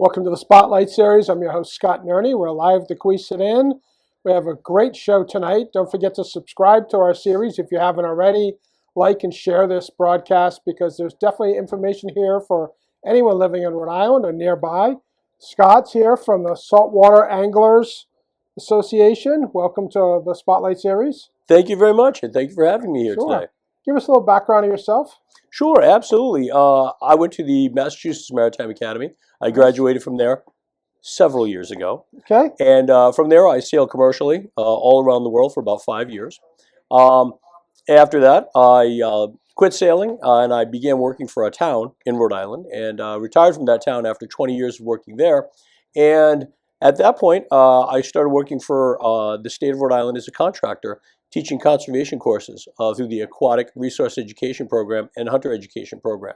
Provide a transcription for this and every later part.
Welcome to the Spotlight Series. I'm your host, Scott Nerney. We're live to Queesadin. We have a great show tonight. Don't forget to subscribe to our series if you haven't already. Like and share this broadcast because there's definitely information here for anyone living in Rhode Island or nearby. Scott's here from the Saltwater Anglers Association. Welcome to the Spotlight Series. Thank you very much, and thank you for having me here today. Give us a little background of yourself. Sure, absolutely. I went to the Massachusetts Maritime Academy. I graduated from there several years ago. Okay. And from there, I sailed commercially all around the world for about 5 years. After that, I quit sailing, and I began working for a town in Rhode Island, and retired from that town after 20 years of working there. And at that point, I started working for the state of Rhode Island as a contractor, teaching conservation courses through the Aquatic Resource Education Program and Hunter Education Program.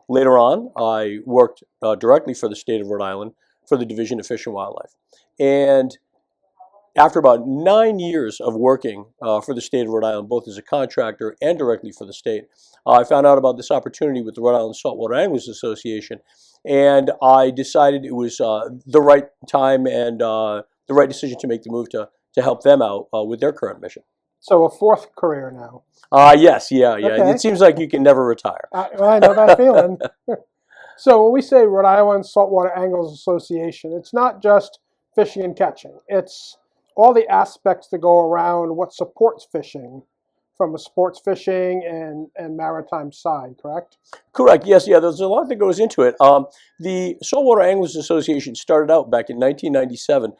Later on, I worked directly for the state of Rhode Island for the Division of Fish and Wildlife. And after about 9 years of working for the state of Rhode Island, both as a contractor and directly for the state, I found out about this opportunity with the Rhode Island Saltwater Anglers Association, and I decided it was the right time and the right decision to make the move to help them out with their current mission. So a fourth career now. Yes, yeah. Okay. It seems like you can never retire. I know that feeling. So when we say Rhode Island Saltwater Anglers Association, it's not just fishing and catching. It's all the aspects that go around what supports fishing from a sports fishing and maritime side, correct? Correct, yes, yeah, there's a lot that goes into it. The Saltwater Anglers Association started out back in 1997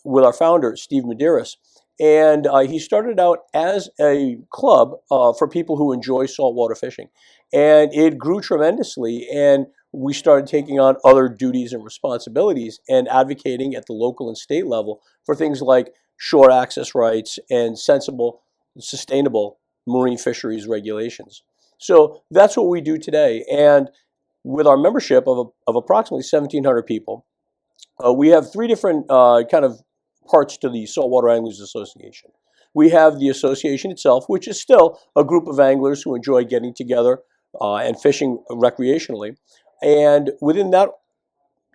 with our founder, Steve Medeiros. And he started out as a club for people who enjoy saltwater fishing. And it grew tremendously, and we started taking on other duties and responsibilities and advocating at the local and state level for things like shore access rights and sensible, sustainable marine fisheries regulations. So that's what we do today. And with our membership of approximately 1,700 people, we have three different kind of parts to the Saltwater Anglers Association. We have the association itself, which is still a group of anglers who enjoy getting together and fishing recreationally. And within that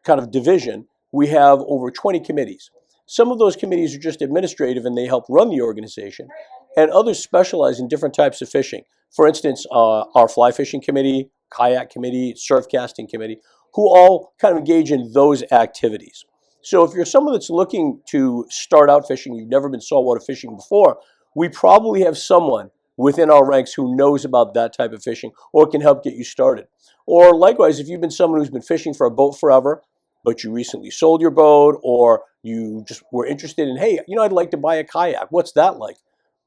kind of division, we have over 20 committees. Some of those committees are just administrative and they help run the organization, and others specialize in different types of fishing. For instance, our fly fishing committee, kayak committee, surf casting committee, who all kind of engage in those activities. So if you're someone that's looking to start out fishing, you've never been saltwater fishing before, we probably have someone within our ranks who knows about that type of fishing or can help get you started. Or likewise, if you've been someone who's been fishing for a boat forever, but you recently sold your boat, or you just were interested in, hey, I'd like to buy a kayak. What's that like?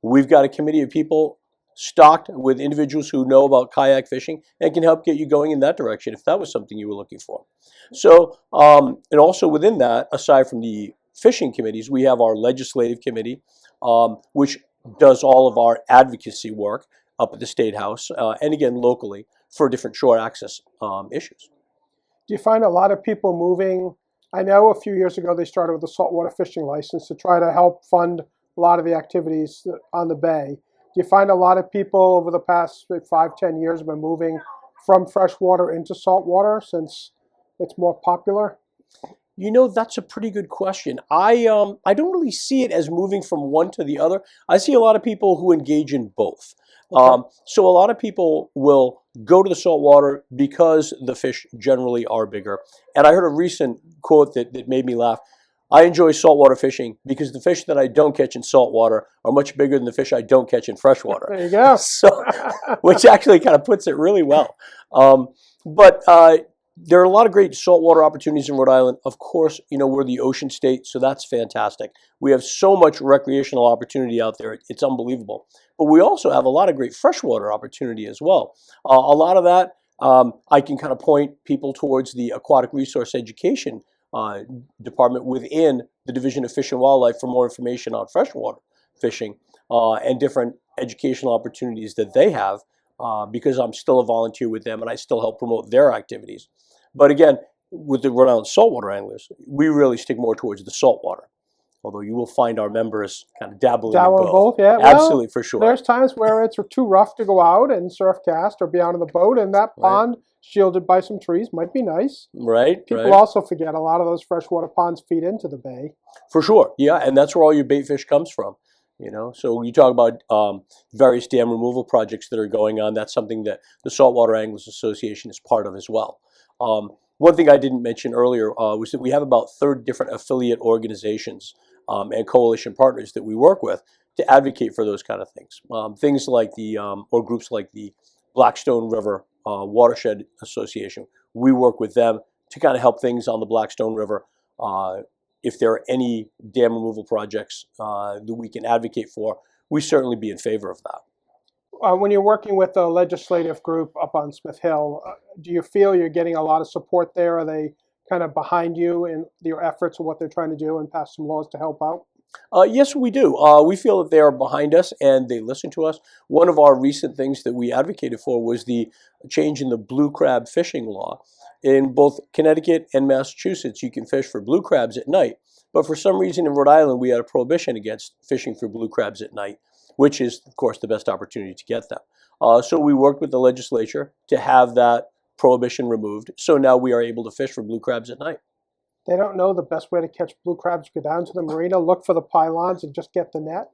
We've got a committee of people stocked with individuals who know about kayak fishing and can help get you going in that direction if that was something you were looking for. So, and also within that, aside from the fishing committees, we have our legislative committee, which does all of our advocacy work up at the State House and again locally for different shore access issues. Do you find a lot of people moving? I know a few years ago they started with a saltwater fishing license to try to help fund a lot of the activities on the bay. Do you find a lot of people over the past 5-10 years have been moving from freshwater into saltwater since it's more popular? That's a pretty good question. I don't really see it as moving from one to the other. I see a lot of people who engage in both. Okay. So a lot of people will go to the saltwater because the fish generally are bigger. And I heard a recent quote that made me laugh. I enjoy saltwater fishing because the fish that I don't catch in saltwater are much bigger than the fish I don't catch in freshwater. There you go. So, which actually kind of puts it really well. But there are a lot of great saltwater opportunities in Rhode Island. Of course, we're the ocean state, so that's fantastic. We have so much recreational opportunity out there. It's unbelievable. But we also have a lot of great freshwater opportunity as well. A lot of that, I can kind of point people towards the Aquatic Resource Education department within the Division of Fish and Wildlife for more information on freshwater fishing and different educational opportunities that they have because I'm still a volunteer with them and I still help promote their activities. But again, with the Rhode Island Saltwater Anglers, we really stick more towards the saltwater. Although you will find our members kind of dabbling in both. Yeah. Absolutely, for sure. There's times where it's too rough to go out and surf cast or be out on the boat, and that pond shielded by some trees, might be nice. Right, People right. also forget a lot of those freshwater ponds feed into the bay. For sure, yeah, and that's where all your bait fish comes from. So you talk about various dam removal projects that are going on. That's something that the Saltwater Anglers Association is part of as well. One thing I didn't mention earlier was that we have about 30 different affiliate organizations and coalition partners that we work with to advocate for those kind of things. Things like or groups like the Blackstone River Watershed Association. We work with them to kind of help things on the Blackstone River. If there are any dam removal projects that we can advocate for, we certainly be in favor of that. When you're working with a legislative group up on Smith Hill, do you feel you're getting a lot of support there? Are they kind of behind you in your efforts and what they're trying to do and pass some laws to help out? Yes, we do. We feel that they are behind us and they listen to us. One of our recent things that we advocated for was the change in the blue crab fishing law. In both Connecticut and Massachusetts, you can fish for blue crabs at night. But for some reason in Rhode Island, we had a prohibition against fishing for blue crabs at night, which is, of course, the best opportunity to get them. So we worked with the legislature to have that prohibition removed. So now we are able to fish for blue crabs at night. They don't know the best way to catch blue crabs. Go down to the marina, look for the pylons, and just get the net.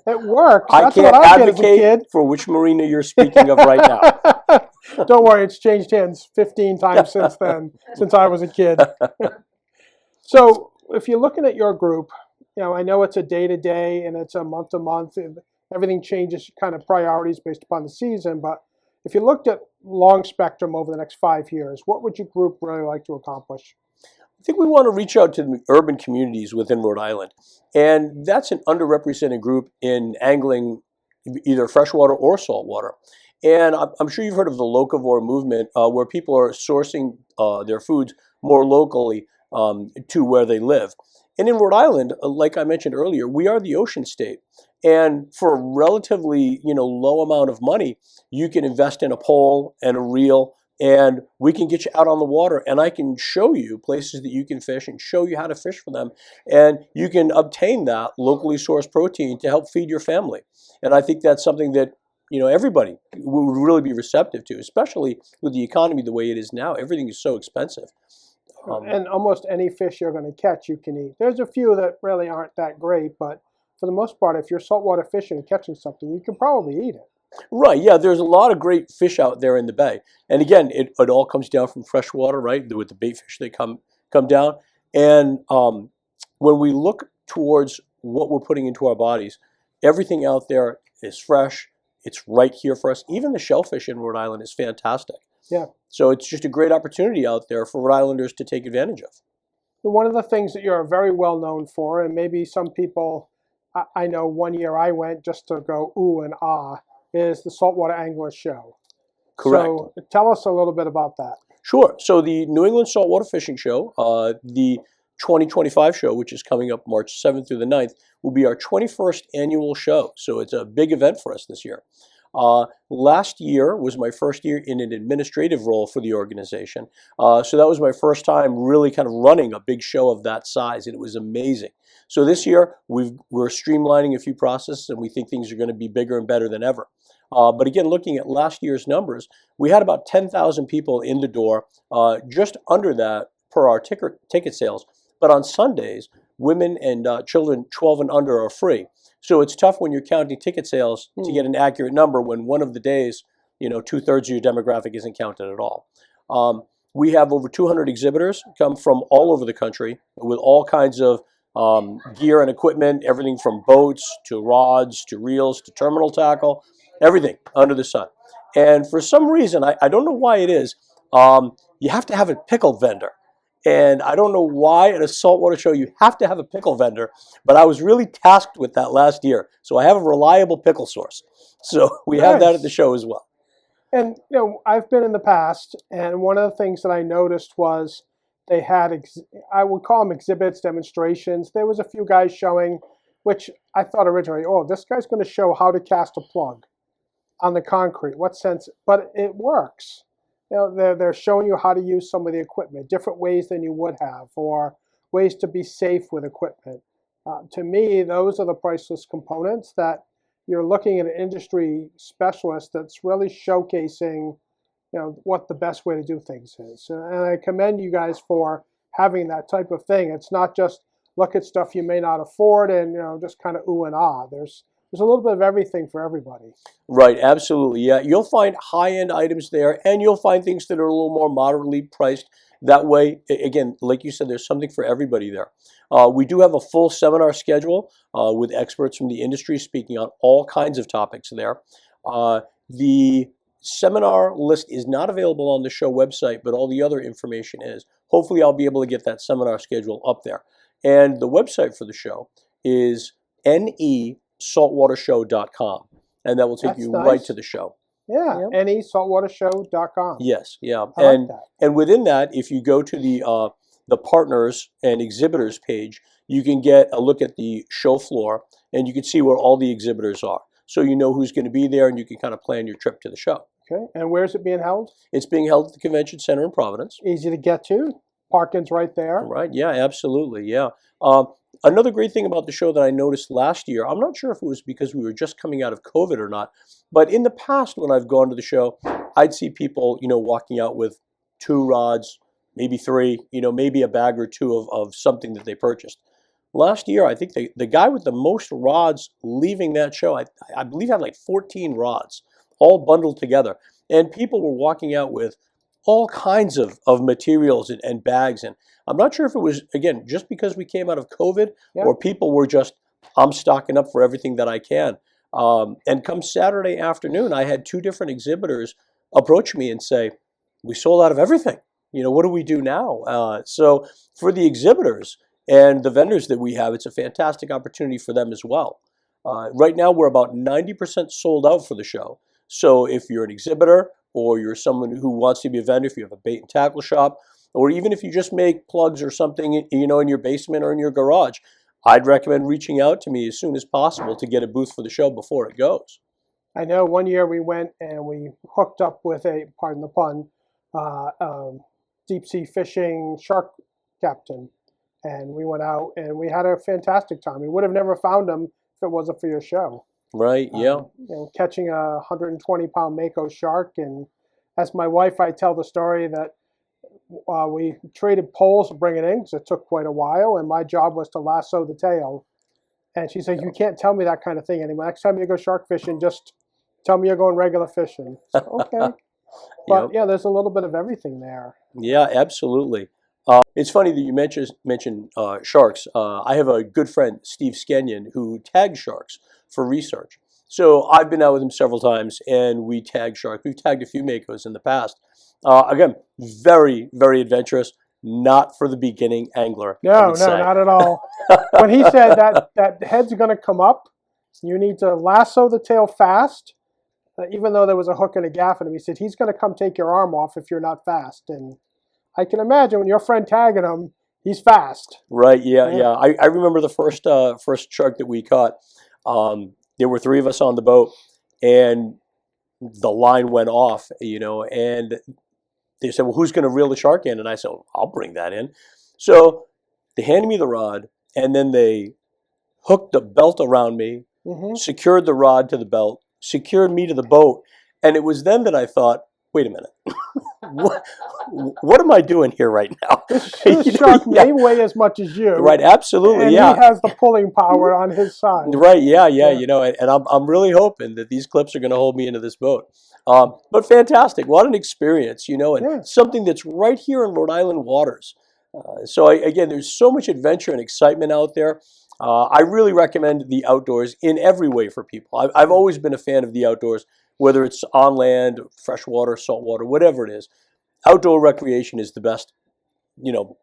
It works. I That's can't what I did as a advocate kid. for which marina you're speaking of right now. Don't worry, it's changed hands 15 times since then, since I was a kid. So if you're looking at your group, I know it's a day-to-day and it's a month-to-month. Everything changes kind of priorities based upon the season. But if you looked at long spectrum over the next 5 years, what would your group really like to accomplish? I think we want to reach out to the urban communities within Rhode Island. And that's an underrepresented group in angling, either freshwater or saltwater. And I'm sure you've heard of the locavore movement, where people are sourcing their foods more locally to where they live. And in Rhode Island, like I mentioned earlier, we are the ocean state. And for a relatively low amount of money, you can invest in a pole and a reel, and we can get you out on the water, and I can show you places that you can fish and show you how to fish for them. And you can obtain that locally sourced protein to help feed your family. And I think that's something that everybody would really be receptive to, especially with the economy the way it is now. Everything is so expensive. And almost any fish you're going to catch, you can eat. There's a few that really aren't that great, but for the most part, if you're saltwater fishing and catching something, you can probably eat it. Right, yeah, there's a lot of great fish out there in the bay. And again, it all comes down from freshwater, right, with the bait fish that come down. And when we look towards what we're putting into our bodies, everything out there is fresh. It's right here for us. Even the shellfish in Rhode Island is fantastic. Yeah. So it's just a great opportunity out there for Rhode Islanders to take advantage of. One of the things that you're very well known for, and maybe some people, I know one year I went just to go ooh and ah, is the Saltwater Anglers Show. Correct. So tell us a little bit about that. Sure. So the New England Saltwater Fishing Show, the 2025 show, which is coming up March 7th through the 9th, will be our 21st annual show. So it's a big event for us this year. Last year was my first year in an administrative role for the organization. So that was my first time really kind of running a big show of that size, and it was amazing. So this year, we're streamlining a few processes, and we think things are going to be bigger and better than ever. But again, looking at last year's numbers, we had about 10,000 people in the door, just under that per our ticket sales. But on Sundays, women and children 12 and under are free. So it's tough when you're counting ticket sales to get an accurate number when one of the days, 2/3 of your demographic isn't counted at all. We have over 200 exhibitors come from all over the country with all kinds of gear and equipment, everything from boats to rods to reels to terminal tackle, everything under the sun. And for some reason, I don't know why it is, you have to have a pickle vendor. And I don't know why at a saltwater show you have to have a pickle vendor, but I was really tasked with that last year. So I have a reliable pickle source. So we have that at the show as well. And, I've been in the past, and one of the things that I noticed was they had, I would call them exhibits, demonstrations. There was a few guys showing, which I thought originally, oh, this guy's going to show how to cast a plug on the concrete. What sense? But it works. They're showing you how to use some of the equipment, different ways than you would have, or ways to be safe with equipment. To me, those are the priceless components that you're looking at an industry specialist that's really showcasing, what the best way to do things is. And I commend you guys for having that type of thing. It's not just look at stuff you may not afford and just kind of ooh and ah. There's a little bit of everything for everybody. Right, absolutely. Yeah, you'll find high-end items there, and you'll find things that are a little more moderately priced. That way, again, like you said, there's something for everybody there. We do have a full seminar schedule with experts from the industry speaking on all kinds of topics there. The seminar list is not available on the show website, but all the other information is. Hopefully, I'll be able to get that seminar schedule up there. And the website for the show is nesaltwatershow.com, and that will take you right to the show. Yeah, yep. nesaltwatershow.com. Yes, yeah. I like that. And within that, if you go to the partners and exhibitors page, you can get a look at the show floor, and you can see where all the exhibitors are. So you know who's going to be there, and you can kind of plan your trip to the show. Okay, and where's it being held? It's being held at the Convention Center in Providence. Easy to get to. Parking's right there. Right, yeah, absolutely, yeah. Another great thing about the show that I noticed last year, I'm not sure if it was because we were just coming out of COVID or not, but in the past when I've gone to the show, I'd see people, walking out with 2 rods, maybe 3, maybe a bag or 2 of something that they purchased. Last year, I think the guy with the most rods leaving that show, I believe had like 14 rods, all bundled together. And people were walking out with all kinds of materials and bags. And I'm not sure if it was, again, just because we came out of COVID, or people were just, I'm stocking up for everything that I can. And come Saturday afternoon, I had 2 different exhibitors approach me and say, we sold out of everything. What do we do now? So for the exhibitors and the vendors that we have, it's a fantastic opportunity for them as well. Right now, we're about 90% sold out for the show. So if you're an exhibitor, or you're someone who wants to be a vendor, if you have a bait and tackle shop, or even if you just make plugs or something, in your basement or in your garage, I'd recommend reaching out to me as soon as possible to get a booth for the show before it goes. I know one year we went and we hooked up with a, pardon the pun, deep sea fishing shark captain. And we went out and we had a fantastic time. We would have never found him if it wasn't for your show. Right, yeah. Catching a 120-pound mako shark. And as my wife, I tell the story that we traded poles to bring it in because it took quite a while. And my job was to lasso the tail. And she said, you can't tell me that kind of thing anymore. Next time you go shark fishing, just tell me you're going regular fishing. So, okay. But yeah, there's a little bit of everything there. Yeah, absolutely. It's funny that you mentioned sharks. I have a good friend, Steve Skenyon, who tags sharks for research. So I've been out with him several times, and we tag sharks. We've tagged a few makos in the past. Again, very, very adventurous. Not for the beginning angler. No, not at all. When he said that head's going to come up, you need to lasso the tail fast. Even though there was a hook and a gaff in him, he said he's going to come take your arm off if you're not fast. And I can imagine when your friend tagging him, he's fast. Right, yeah. I remember the first shark that we caught. There were 3 of us on the boat, and the line went off, and they said, well, who's going to reel the shark in? And I said, well, I'll bring that in. So they handed me the rod, and then they hooked the belt around me, secured the rod to the belt, secured me to the boat. And it was then that I thought, wait a minute. What am I doing here right now? This shark may weigh as much as you. Right, absolutely, and he has the pulling power on his side. Right, yeah. And I'm really hoping that these clips are going to hold me into this boat. But fantastic. What an experience, and something that's right here in Rhode Island waters. So again, there's so much adventure and excitement out there. I really recommend the outdoors in every way for people. I've always been a fan of the outdoors, whether it's on land, freshwater, saltwater, whatever it is. Outdoor recreation is the best,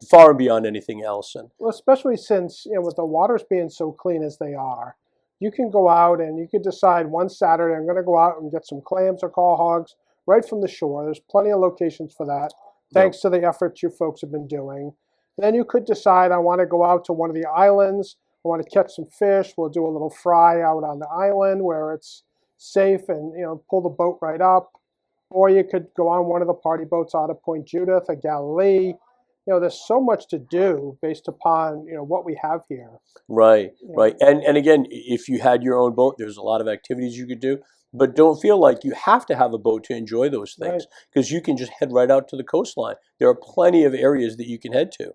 far and beyond anything else. And well, especially since, with the waters being so clean as they are, you can go out and you could decide one Saturday, I'm going to go out and get some clams or call hogs right from the shore. There's plenty of locations for that, thanks to the efforts you folks have been doing. And then you could decide, I want to go out to one of the islands. I want to catch some fish. We'll do a little fry out on the island where it's safe and, pull the boat right up. Or you could go on one of the party boats out of Point Judith or Galilee. There's so much to do based upon, what we have here. Right, right. And again, if you had your own boat, there's a lot of activities you could do. but don't feel like you have to have a boat to enjoy those Right. things, because you can just head right out to the coastline. There are plenty of areas that you can head to.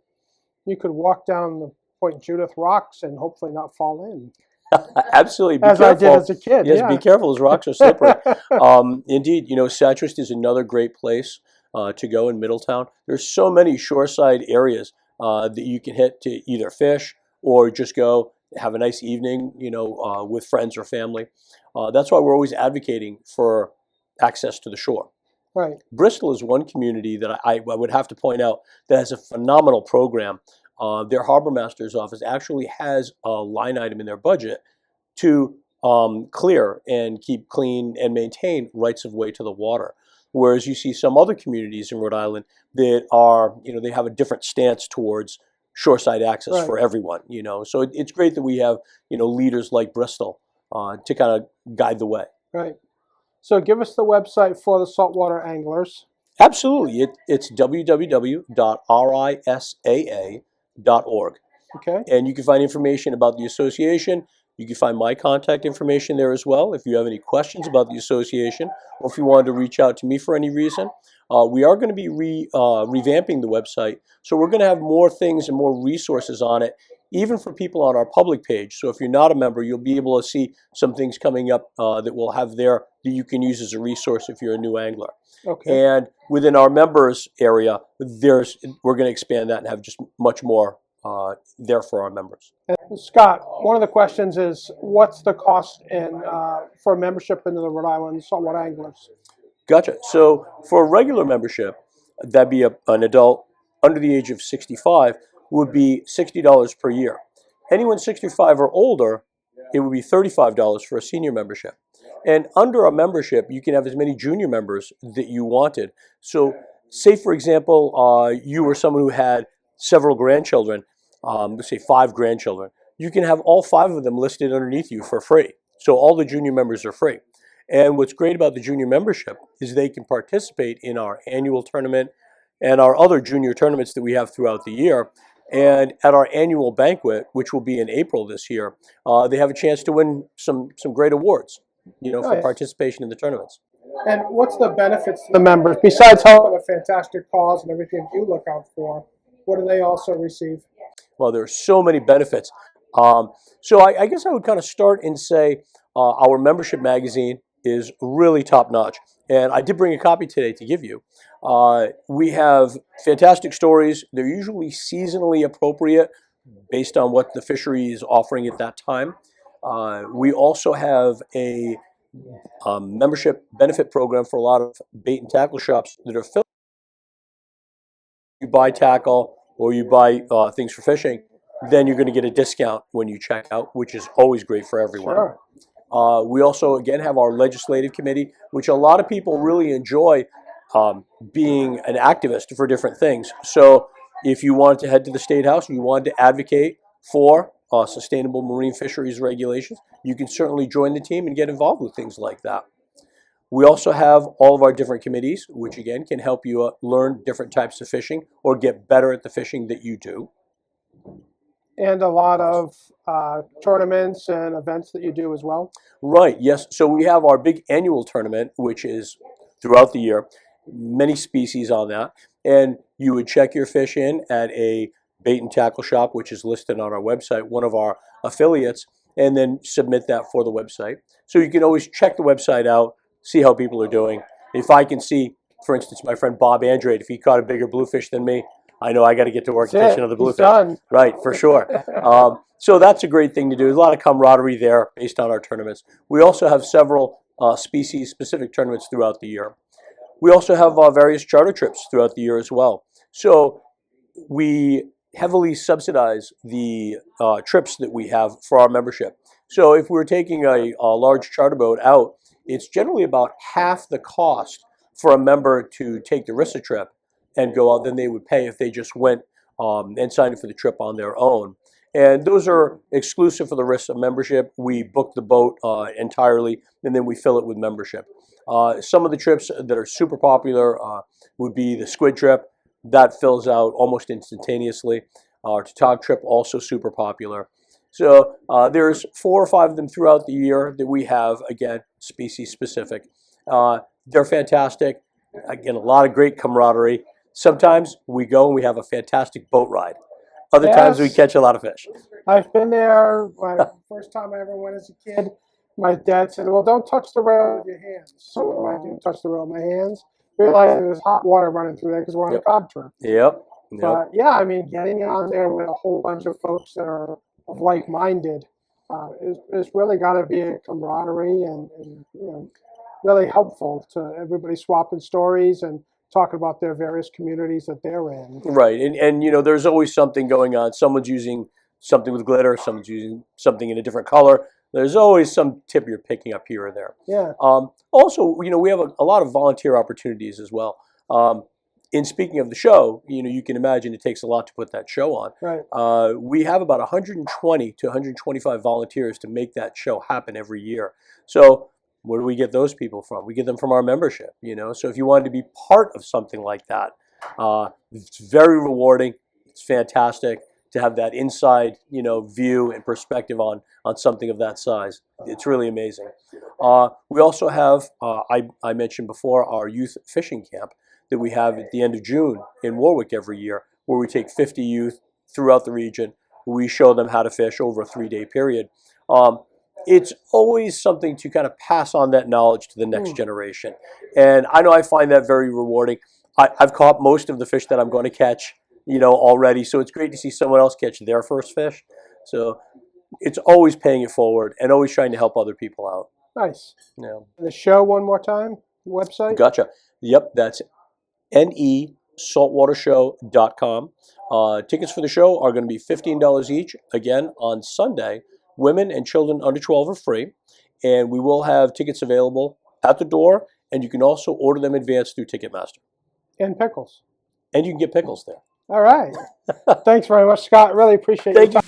You could walk down the Point Judith rocks and hopefully not fall in. Absolutely, be As careful. I did as a kid, Yes, yeah. be careful. Those rocks are slippery. Indeed, Satrist is another great place to go in Middletown. There's so many shoreside areas that you can hit to either fish or just go have a nice evening, with friends or family. That's why we're always advocating for access to the shore. Right. Bristol is one community that I would have to point out that has a phenomenal program. Their harbor master's office actually has a line item in their budget to clear and keep clean and maintain rights of way to the water. Whereas you see some other communities in Rhode Island that are, they have a different stance towards shoreside access Right. for everyone, So it's great that we have, leaders like Bristol to kind of guide the way. Right. So give us the website for the saltwater anglers. Absolutely. It's www.risaa.org. Okay. And you can find information about the association. You can find my contact information there as well if you have any questions about the association, or if you wanted to reach out to me for any reason. We are going to be revamping the website, so we're going to have more things and more resources on it, even for people on our public page. So if you're not a member, you'll be able to see some things coming up that we'll have there that you can use as a resource if you're a new angler. Okay. And within our members area, we're going to expand that and have just much more there for our members. And Scott, one of the questions is, what's the cost for membership into the Rhode Island Saltwater Anglers? Gotcha. So for a regular membership, that'd be an adult under the age of 65, would be $60 per year. Anyone 65 or older, it would be $35 for a senior membership. And under a membership, you can have as many junior members that you wanted. So say, for example, you were someone who had several grandchildren, let's say 5 grandchildren. You can have all 5 of them listed underneath you for free. So all the junior members are free. And what's great about the junior membership is they can participate in our annual tournament and our other junior tournaments that we have throughout the year. And at our annual banquet, which will be in April this year, they have a chance to win some great awards, for Nice. participation in the tournaments. And what's the benefits to the members, besides helping a fantastic cause and everything you look out for? What do they also receive? Well, there are so many benefits. So I guess I would kind of start and say our membership magazine is really top-notch. And I did bring a copy today to give you. We have fantastic stories. They're usually seasonally appropriate based on what the fishery is offering at that time. We also have a membership benefit program for a lot of bait and tackle shops that are filled. You buy tackle or you buy things for fishing, then you're going to get a discount when you check out, which is always great for everyone. Sure. We also, again, have our legislative committee, which a lot of people really enjoy being an activist for different things. So if you wanted to head to the State House and you wanted to advocate for sustainable marine fisheries regulations, you can certainly join the team and get involved with things like that. We also have all of our different committees, which again can help you learn different types of fishing or get better at the fishing that you do. And a lot of tournaments and events that you do as well? Right, yes. So we have our big annual tournament, which is throughout the year, many species on that. And you would check your fish in at a bait and tackle shop, which is listed on our website, one of our affiliates, and then submit that for the website. So you can always check the website out, see how people are doing. If I can see, for instance, my friend Bob Andrade, if he caught a bigger bluefish than me, I know I got to get to work fishing on the bluefish. Done. Right, for sure. So that's a great thing to do. There's a lot of camaraderie there based on our tournaments. We also have several species-specific tournaments throughout the year. We also have various charter trips throughout the year as well. So we heavily subsidize the trips that we have for our membership. So if we're taking a large charter boat out, it's generally about half the cost for a member to take the RISAA trip and go out than they would pay if they just went and signed up for the trip on their own. And those are exclusive for the RISAA membership. We book the boat entirely, and then we fill it with membership. Some of the trips that are super popular would be the squid trip. That fills out almost instantaneously. Our tautog trip, also super popular. So there's 4 or 5 of them throughout the year that we have, again, species specific. They're fantastic. Again, a lot of great camaraderie. Sometimes we go and we have a fantastic boat ride. Other times we Yes. catch a lot of fish. I've been there. First time I ever went as a kid, my dad said, "Well, don't touch the rail with your hands." So I didn't touch the rail with my hands. Realized there's hot water running through there because we're on a cod trip. Yep. But yeah, I mean, getting on there with a whole bunch of folks that are like-minded is really got to be a camaraderie and really helpful to everybody swapping stories and talking about their various communities that they're in. Right, and there's always something going on. Someone's using something with glitter. Someone's using something in a different color. There's always some tip you're picking up here or there. Yeah. Also, we have a lot of volunteer opportunities as well. In speaking of the show, you can imagine it takes a lot to put that show on. Right. We have about 120 to 125 volunteers to make that show happen every year. So where do we get those people from? We get them from our membership, So if you wanted to be part of something like that, it's very rewarding. It's fantastic to have that inside, view and perspective on something of that size. It's really amazing. We also have, I mentioned before, our youth fishing camp that we have at the end of June in Warwick every year, where we take 50 youth throughout the region. We show them how to fish over a 3-day period. It's always something to kind of pass on that knowledge to the next generation. And I know I find that very rewarding. I've caught most of the fish that I'm going to catch, already. So it's great to see someone else catch their first fish. So it's always paying it forward and always trying to help other people out. Nice. Yeah. The show one more time, website? Gotcha. Yep, that's nesaltwatershow.com. Tickets for the show are going to be $15 each. Again, on Sunday, women and children under 12 are free. And we will have tickets available at the door, and you can also order them in advance through Ticketmaster. And pickles. And you can get pickles there. All right. Thanks very much, Scott. Really appreciate your time.